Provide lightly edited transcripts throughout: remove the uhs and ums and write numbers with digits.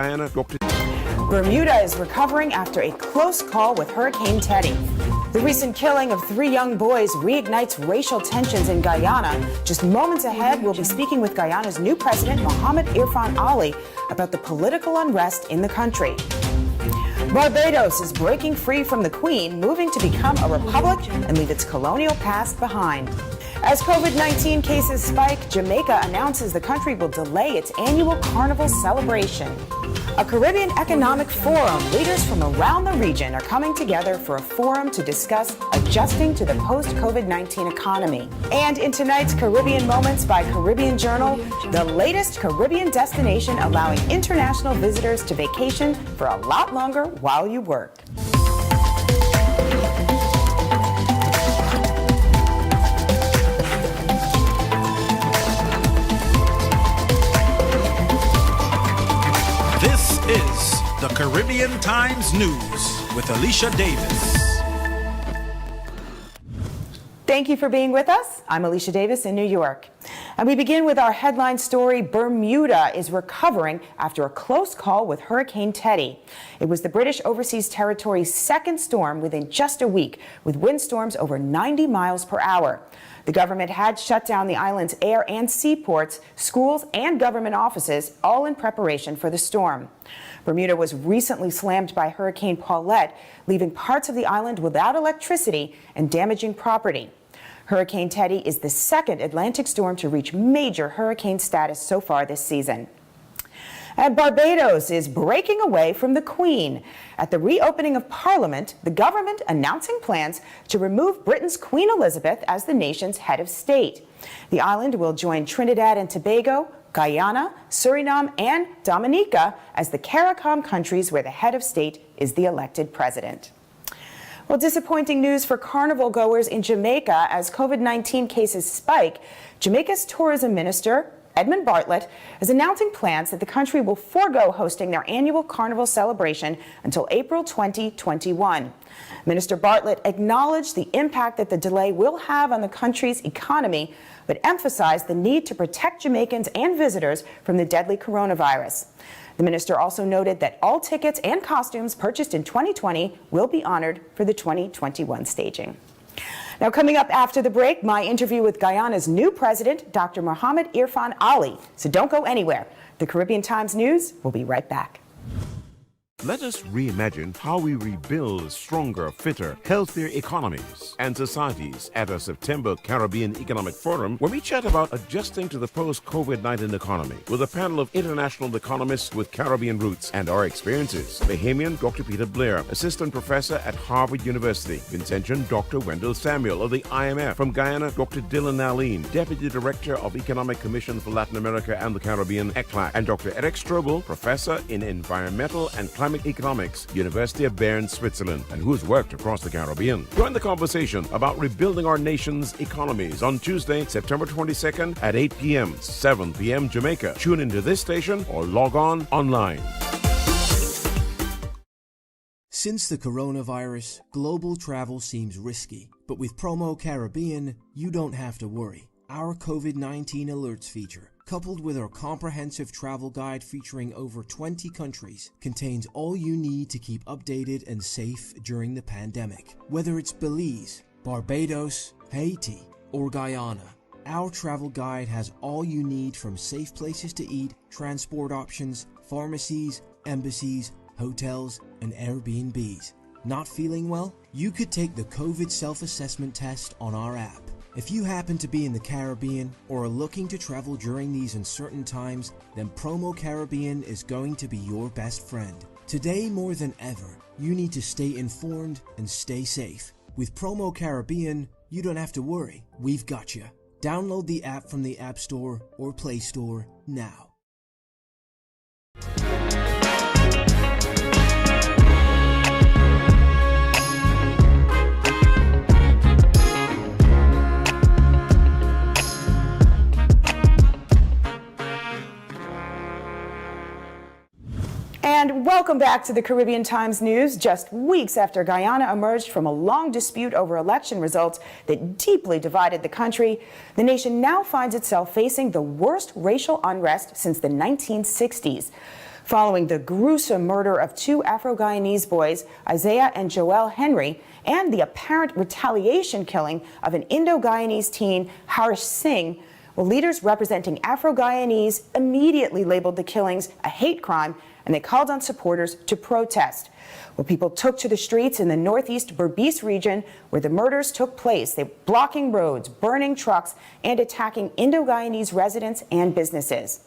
Guyana, Dr. Bermuda is recovering after a close call with Hurricane Teddy. The recent killing of 3 young boys reignites racial tensions in Guyana. Just moments ahead, we'll be speaking with Guyana's new president, Mohammed Irfaan Ali, about the political unrest in the country. Barbados is breaking free from the Queen, moving to become a republic and leave its colonial past behind. As COVID-19 cases spike, Jamaica announces the country will delay its annual carnival celebration. A Caribbean Economic Forum. Leaders from around the region are coming together for a forum to discuss adjusting to the post-COVID-19 economy. And in tonight's Caribbean Moments by Caribbean Journal, the latest Caribbean destination allowing international visitors to vacation for a lot longer while you work. This is the Caribbean Times News with Alicia Davis. Thank you for being with us. I'm Alicia Davis in New York. And we begin with our headline story. Bermuda is recovering after a close call with Hurricane Teddy. It was the British Overseas Territory's second storm within just a week, with windstorms over 90 miles per hour. The government had shut down the island's air and seaports, schools, and government offices, all in preparation for the storm. Bermuda was recently slammed by Hurricane Paulette, leaving parts of the island without electricity and damaging property. Hurricane Teddy is the second Atlantic storm to reach major hurricane status so far this season. And Barbados is breaking away from the Queen. At the reopening of Parliament, the government announcing plans to remove Britain's Queen Elizabeth as the nation's head of state. The island will join Trinidad and Tobago, Guyana, Suriname, and Dominica as the CARICOM countries where the head of state is the elected president. Well, disappointing news for carnival goers in Jamaica as COVID-19 cases spike. Jamaica's tourism minister, Edmund Bartlett, is announcing plans that the country will forego hosting their annual carnival celebration until April 2021. Minister Bartlett acknowledged the impact that the delay will have on the country's economy, but emphasized the need to protect Jamaicans and visitors from the deadly coronavirus. The minister also noted that all tickets and costumes purchased in 2020 will be honored for the 2021 staging. Now, coming up after the break, my interview with Guyana's new president, Dr. Mohammed Irfaan Ali. So don't go anywhere. The Caribbean Times News will be right back. Let us reimagine how we rebuild stronger, fitter, healthier economies and societies at a September Caribbean Economic Forum, where we chat about adjusting to the post-COVID-19 economy with a panel of international economists with Caribbean roots and our experiences. Bahamian Dr. Peter Blair, Assistant Professor at Harvard University. Vincentian Dr. Wendell Samuel of the IMF. From Guyana, Dr. Dylan Naleen, Deputy Director of Economic Commission for Latin America and the Caribbean, ECLAC. And Dr. Eric Strobel, Professor in Environmental and Climate Economics, University of Bern, Switzerland, and who's worked across the Caribbean. Join the conversation about rebuilding our nation's economies on Tuesday, September 22nd at 8 p.m., 7 p.m. Jamaica. Tune into this station or log on online. Since the coronavirus, global travel seems risky, but with Promo Caribbean, you don't have to worry. Our COVID-19 alerts feature, coupled with our comprehensive travel guide featuring over 20 countries, contains all you need to keep updated and safe during the pandemic. Whether it's Belize, Barbados, Haiti, or Guyana, our travel guide has all you need from safe places to eat, transport options, pharmacies, embassies, hotels, and Airbnbs. Not feeling well? You could take the COVID self-assessment test on our app. If you happen to be in the Caribbean or are looking to travel during these uncertain times, then Promo Caribbean is going to be your best friend. Today more than ever, you need to stay informed and stay safe. With Promo Caribbean, you don't have to worry. We've got you. Download the app from the App Store or Play Store now. And welcome back to the Caribbean Times News. Just weeks after Guyana emerged from a long dispute over election results that deeply divided the country, the nation now finds itself facing the worst racial unrest since the 1960s. following the gruesome murder of two Afro-Guyanese boys, Isaiah and Joel Henry, and the apparent retaliation killing of an Indo-Guyanese teen, Harish Singh. Well, leaders representing Afro-Guyanese immediately labeled the killings a hate crime, and they called on supporters to protest. Well, people took to the streets in the northeast Berbice region where the murders took place. They were blocking roads, burning trucks, and attacking Indo-Guyanese residents and businesses.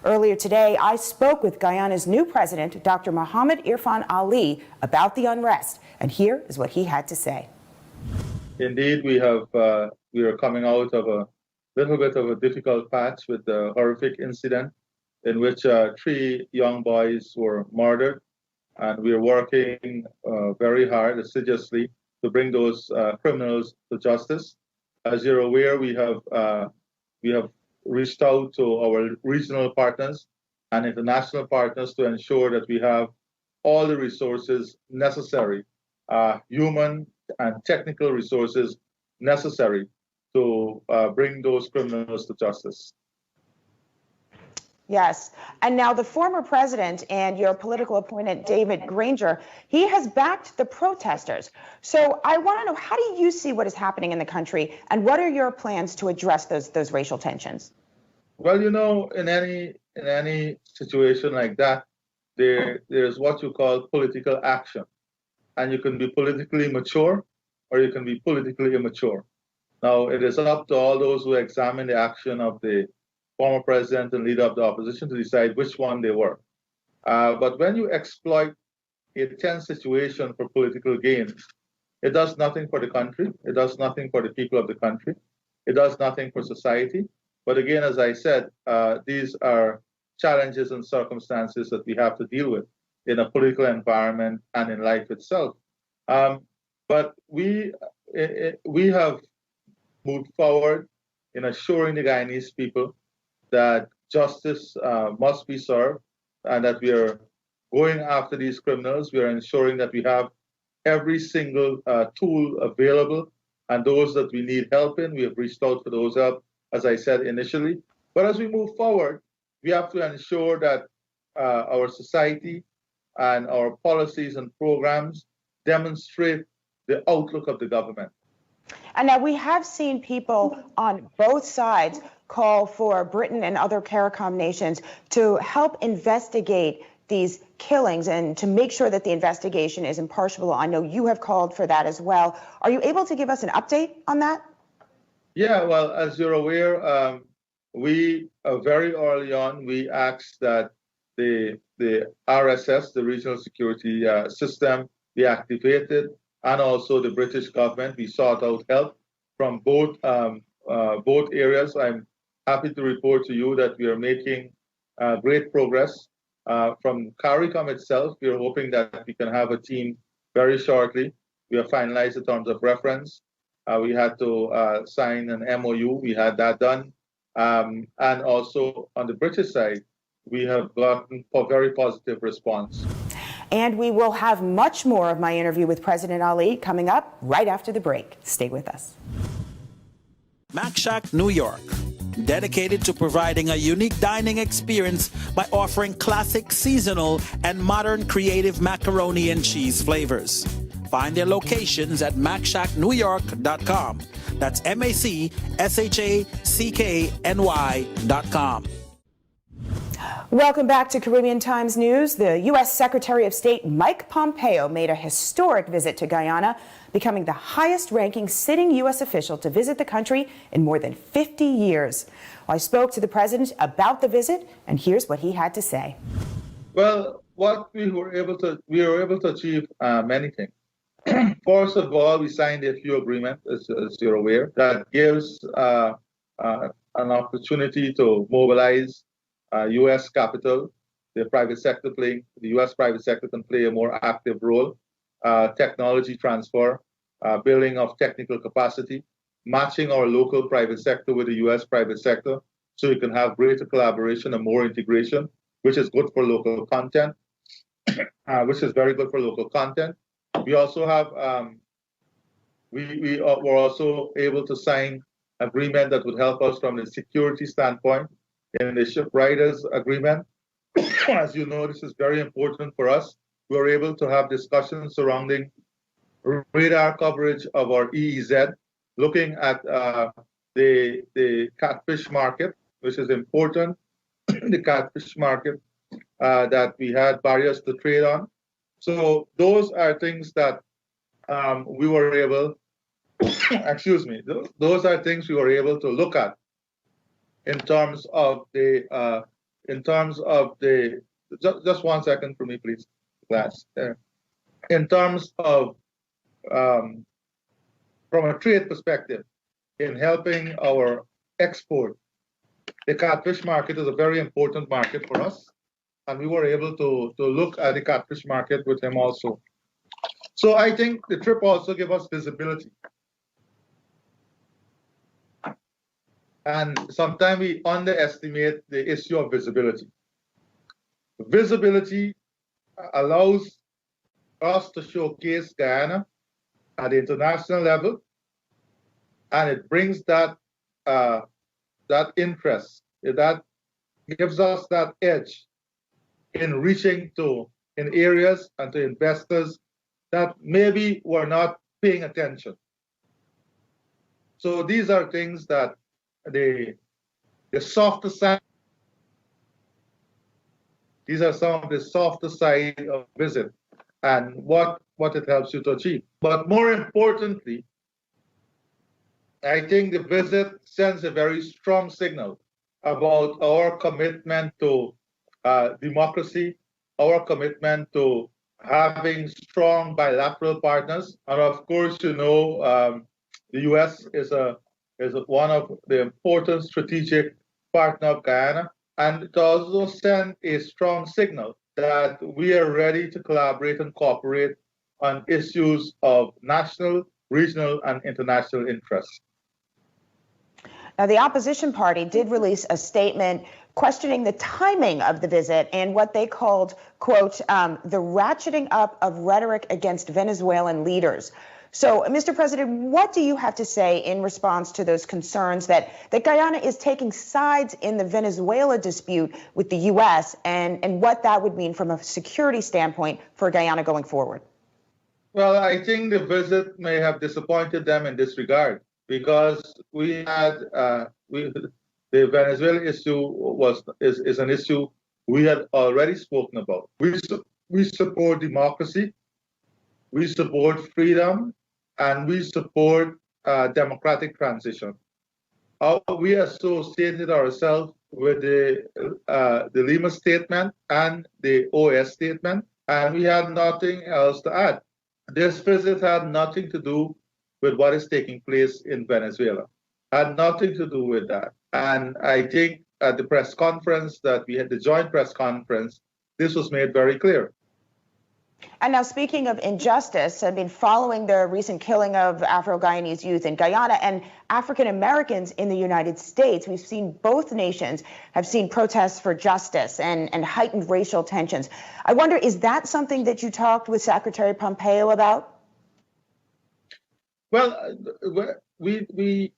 Earlier today, I spoke with Guyana's new president, Dr. Mohammed Irfaan Ali, about the unrest, and here is what he had to say. Indeed, we are coming out of a little bit of a difficult patch with the horrific incident in which 3 young boys were murdered. And we are working very hard, assiduously, to bring those criminals to justice. As you're aware, we have reached out to our regional partners and international partners to ensure that we have all the resources necessary, human and technical resources necessary to bring those criminals to justice. Yes. And now the former president and your political opponent, David Granger, he has backed the protesters. So I want to know, how do you see what is happening in the country, and what are your plans to address those racial tensions? Well, you know, in any situation like that, there's what you call political action. And you can be politically mature or you can be politically immature. Now, it is up to all those who examine the action of the former president and leader of the opposition to decide which one they were. But when you exploit a tense situation for political gains, it does nothing for the country. It does nothing for the people of the country. It does nothing for society. But again, as I said, these are challenges and circumstances that we have to deal with in a political environment and in life itself. But we have moved forward in assuring the Guyanese people that justice must be served and that we are going after these criminals. We are ensuring that we have every single tool available, and those that we need help in, we have reached out for those help, as I said initially. But as we move forward, we have to ensure that our society and our policies and programs demonstrate the outlook of the government. And now we have seen people on both sides call for Britain and other CARICOM nations to help investigate these killings and to make sure that the investigation is impartial. I know you have called for that as well. Are you able to give us an update on that? Yeah, well, as you're aware, we very early on, we asked that the RSS, the Regional Security System, be activated, and also the British government. We sought out help from both areas. I'm happy to report to you that we are making great progress. From CARICOM itself, we are hoping that we can have a team very shortly. We have finalized the terms of reference. We had to sign an MOU. We had that done. And also on the British side, we have gotten a very positive response. And we will have much more of my interview with President Ali coming up right after the break. Stay with us. Mac Shack, New York, dedicated to providing a unique dining experience by offering classic, seasonal, and modern creative macaroni and cheese flavors. Find their locations at MacShackNewYork.com. That's MacShackNY.com. Welcome back to Caribbean Times News. The U.S. Secretary of State Mike Pompeo made a historic visit to Guyana, becoming the highest-ranking sitting U.S. official to visit the country in more than 50 years. I spoke to the president about the visit, and here's what he had to say. Well, what we were able to achieve many things. First of all, we signed a few agreements, as you're aware, that gives an opportunity to mobilize U.S. capital, the U.S. private sector can play a more active role, technology transfer, building of technical capacity, matching our local private sector with the U.S. private sector, so we can have greater collaboration and more integration, which is good for local content, which is very good for local content. We also have, we were also able to sign agreement that would help us from the security standpoint in the ship riders agreement. As you know, this is very important for us. We were able to have discussions surrounding radar coverage of our EEZ, looking at the catfish market, which is important, the catfish market that we had barriers to trade on. So those are things that we were able, excuse me, those are things we were able to look at in terms of the, just 1 second for me, please, class. In terms of, from a trade perspective, in helping our export, the catfish market is a very important market for us, and we were able to look at the catfish market with him also. So I think the trip also gave us visibility. And sometimes we underestimate the issue of visibility. Visibility allows us to showcase Guyana at the international level, and it brings that that interest, that gives us that edge in reaching to in areas and to investors that maybe were not paying attention. So these are things that the softer side, these are some of the softer side of visit and what it helps you to achieve. But more importantly, I think the visit sends a very strong signal about our commitment to democracy, our commitment to having strong bilateral partners. And of course, you know, the US is one of the important strategic partner of Guyana. And it also sends a strong signal that we are ready to collaborate and cooperate on issues of national, regional, and international interest. Now, the opposition party did release a statement questioning the timing of the visit and what they called, quote, the ratcheting up of rhetoric against Venezuelan leaders. So, Mr. President, what do you have to say in response to those concerns that Guyana is taking sides in the Venezuela dispute with the U.S. and what that would mean from a security standpoint for Guyana going forward? Well, I think the visit may have disappointed them in this regard, because we had the Venezuela issue is an issue we had already spoken about. We support democracy, we support freedom, and we support democratic transition. We associated ourselves with the Lima Statement and the OAS Statement, and we had nothing else to add. This visit had nothing to do with what is taking place in Venezuela. Had nothing to do with that. And I think at the press conference that we had, the joint press conference, this was made very clear. And now, speaking of injustice, I mean, following the recent killing of Afro-Guyanese youth in Guyana and African Americans in the United States, we've seen both nations have seen protests for justice and heightened racial tensions. I wonder, is that something that you talked with Secretary Pompeo about? Well, we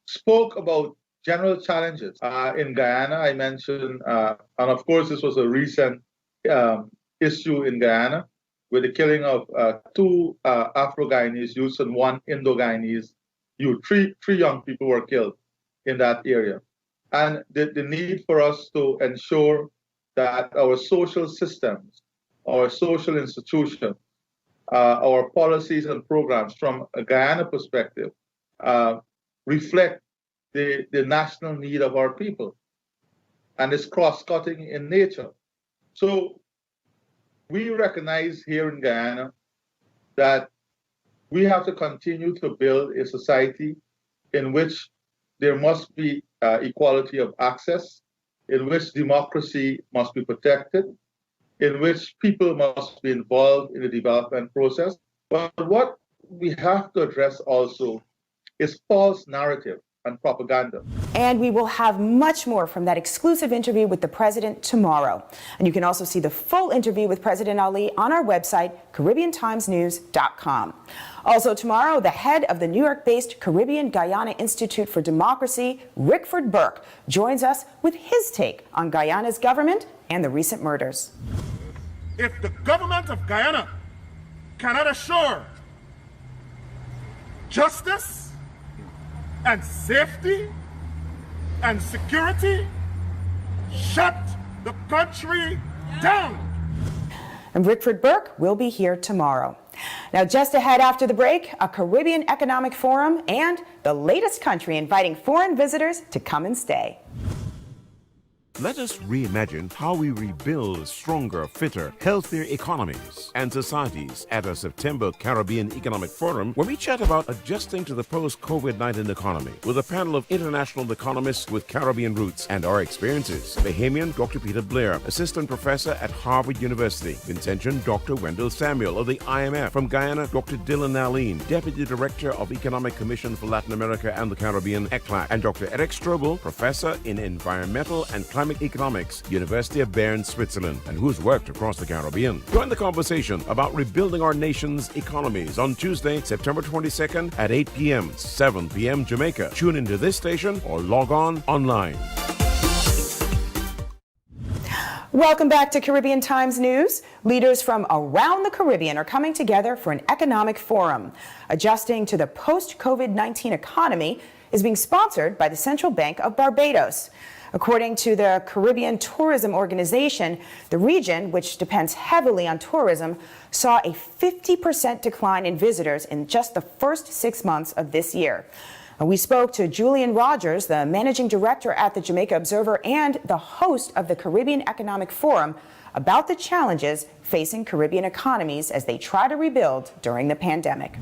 spoke about general challenges in Guyana. I mentioned, and of course, this was a recent issue in Guyana with the killing of two Afro-Guyanese youths and one Indo-Guyanese youth. Three young people were killed in that area. And the need for us to ensure that our social systems, our social institutions, our policies and programs from a Guyana perspective reflect the national need of our people, and it's cross-cutting in nature. So we recognize here in Guyana that we have to continue to build a society in which there must be equality of access, in which democracy must be protected, in which people must be involved in the development process. But what we have to address also is false narrative and propaganda. And we will have much more from that exclusive interview with the president tomorrow. And you can also see the full interview with President Ali on our website, CaribbeanTimesNews.com. Also tomorrow, the head of the New York-based Caribbean Guyana Institute for Democracy, Rickford Burke, joins us with his take on Guyana's government and the recent murders. If the government of Guyana cannot assure justice and safety and security, shut the country down. And Rickford Burke will be here tomorrow. Now, just ahead after the break, a Caribbean Economic Forum and the latest country inviting foreign visitors to come and stay. Let us reimagine how we rebuild stronger, fitter, healthier economies and societies at a September Caribbean Economic Forum, where we chat about adjusting to the post-COVID-19 economy with a panel of international economists with Caribbean roots and our experiences. Bahamian Dr. Peter Blair, Assistant Professor at Harvard University. Vincentian Dr. Wendell Samuel of the IMF. From Guyana, Dr. Dylan Naleen, Deputy Director of Economic Commission for Latin America and the Caribbean, ECLAC. And Dr. Eric Strobel, Professor in Environmental and Climate Economics, University of Bern, Switzerland, and who's worked across the Caribbean. Join the conversation about rebuilding our nation's economies on Tuesday, September 22nd at 8 p.m., 7 p.m. Jamaica. Tune into this station or log on online. Welcome back to Caribbean Times News. Leaders from around the Caribbean are coming together for an economic forum. Adjusting to the post-COVID-19 economy is being sponsored by the Central Bank of Barbados. According to the Caribbean Tourism Organization, the region, which depends heavily on tourism, saw a 50% decline in visitors in just the first 6 months of this year. We spoke to Julian Rogers, the managing director at the Jamaica Observer and the host of the Caribbean Economic Forum, about the challenges facing Caribbean economies as they try to rebuild during the pandemic.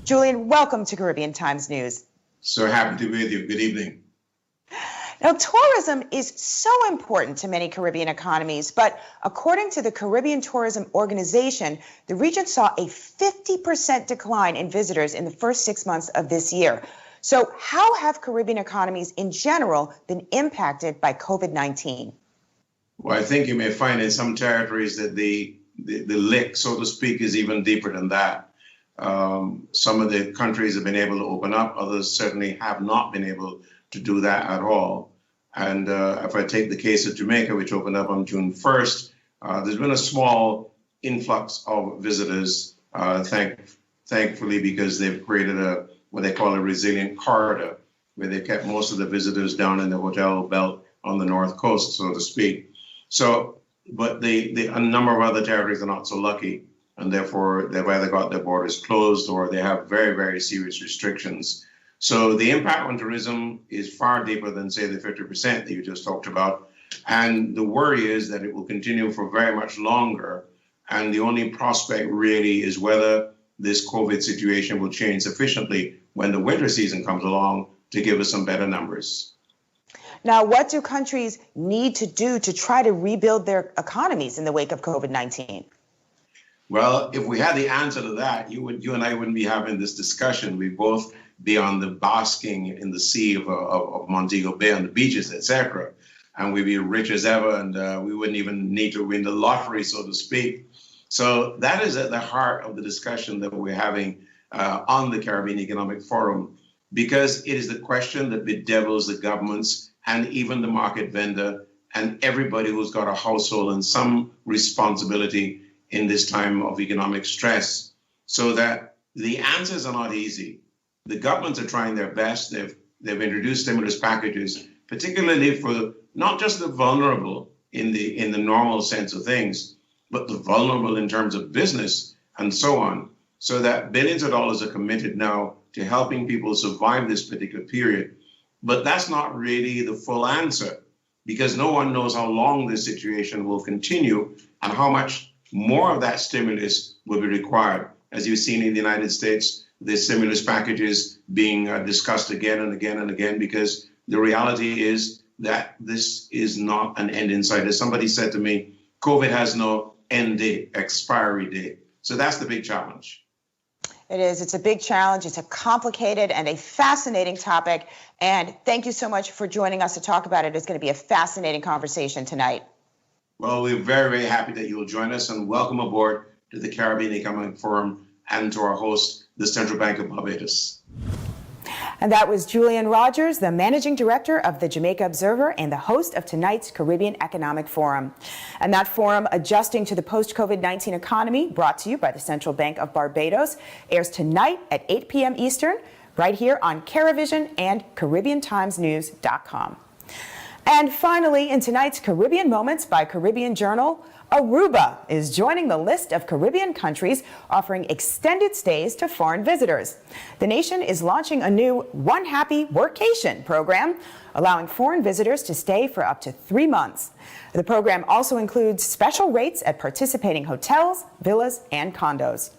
Julian, welcome to Caribbean Times News. So happy to be with you. Good evening. Now, tourism is so important to many Caribbean economies, but according to the Caribbean Tourism Organization, the region saw a 50% decline in visitors in the first 6 months of this year. So how have Caribbean economies in general been impacted by COVID-19? Well, I think you may find in some territories that the lick, so to speak, is even deeper than that. Some of the countries have been able to open up, others certainly have not been able to do that at all. And if I take the case of Jamaica, which opened up on June 1st, there's been a small influx of visitors, thankfully, because they've created what they call a resilient corridor, where they kept most of the visitors down in the hotel belt on the north coast, so to speak. So, but a number of other territories are not so lucky, and therefore they've either got their borders closed or they have very, very serious restrictions. So the impact on tourism is far deeper than, say, the 50% that you just talked about. And the worry is that it will continue for very much longer. And the only prospect really is whether this COVID situation will change sufficiently when the winter season comes along to give us some better numbers. Now, what do countries need to do to try to rebuild their economies in the wake of COVID-19? Well, if we had the answer to that, you and I wouldn't be having this discussion. We'd both be on the basking in the sea of Montego Bay on the beaches, etc. And we'd be rich as ever, and we wouldn't even need to win the lottery, so to speak. So that is at the heart of the discussion that we're having on the Caribbean Economic Forum, because it is the question that bedevils the governments and even the market vendor and everybody who's got a household and some responsibility in this time of economic stress. So that the answers are not easy. The governments are trying their best. They've introduced stimulus packages, particularly for not just the vulnerable in the normal sense of things, but the vulnerable in terms of business and so on, so that billions of dollars are committed now to helping people survive this particular period. But that's not really the full answer, because no one knows how long this situation will continue and how much more of that stimulus will be required. As you've seen in the United States, the stimulus packages being discussed again and again and again, because the reality is that this is not an end in sight. As somebody said to me, COVID has no end date, expiry date. So that's the big challenge. It is. It's a big challenge. It's a complicated and a fascinating topic. And thank you so much for joining us to talk about it. It's going to be a fascinating conversation tonight. Well, we're very, very happy that you will join us, and welcome aboard to the Caribbean Economic Forum and to our host, the Central Bank of Barbados. And that was Julian Rogers, the Managing Director of the Jamaica Observer and the host of tonight's Caribbean Economic Forum. And that forum, Adjusting to the Post-COVID-19 Economy, brought to you by the Central Bank of Barbados, airs tonight at 8 p.m. Eastern, right here on Caravision and CaribbeanTimesNews.com. And finally, in tonight's Caribbean Moments by Caribbean Journal, Aruba is joining the list of Caribbean countries offering extended stays to foreign visitors. The nation is launching a new One Happy Workation program, allowing foreign visitors to stay for up to 3 months. The program also includes special rates at participating hotels, villas, and condos.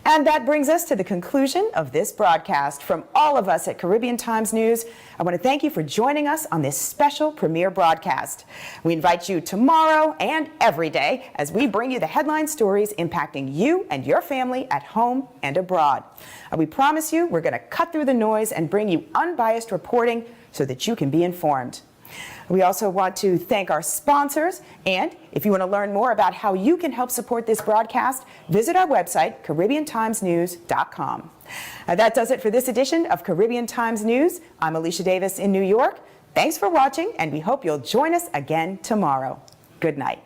And that brings us to the conclusion of this broadcast. From all of us at Caribbean Times News, I want to thank you for joining us on this special premiere broadcast. We invite you tomorrow and every day as we bring you the headline stories impacting you and your family at home and abroad. And we promise you we're going to cut through the noise and bring you unbiased reporting so that you can be informed. We also want to thank our sponsors, and if you want to learn more about how you can help support this broadcast, visit our website, CaribbeanTimesNews.com. That does it for this edition of Caribbean Times News. I'm Alicia Davis in New York. Thanks for watching, and we hope you'll join us again tomorrow. Good night.